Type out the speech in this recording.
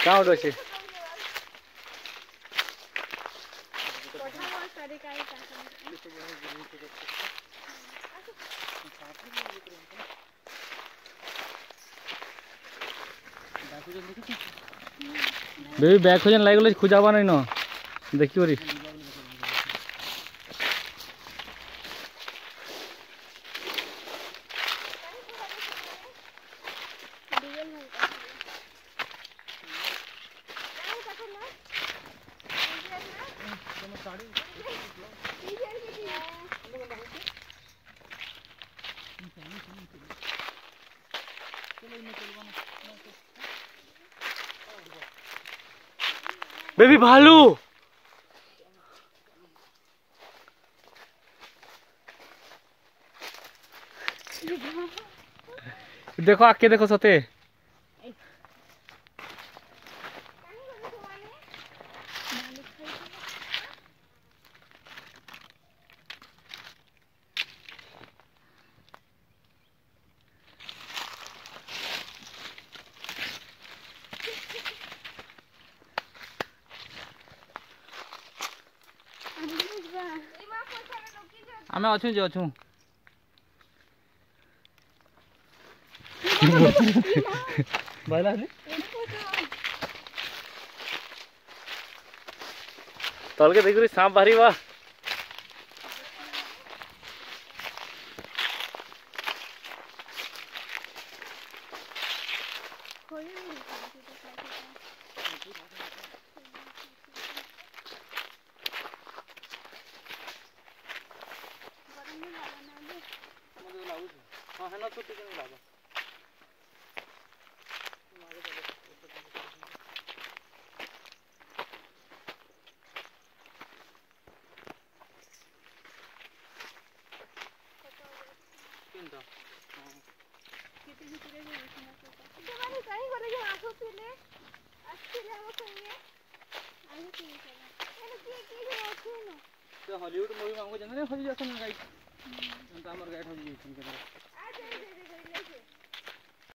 कहाँ उठ अच्छे बेबी बैग खोजन लाइक खोजाबा नहीं न देखियो रे बेबी भालू देखो आके देखो सते आमे अच्छु जे अच्छु बायला रे तलके देखि सांप बाहरी बा हां है ना तो टिकन लागा किंदा किती किती रे ते माने काही करे जे आखो पिले असले हम संगे आही की चला एने की होथे न तो हॉलीवुड मूवी मांगो जने हॉली जसन गाइड हम तो हमर गाइड हो जी आ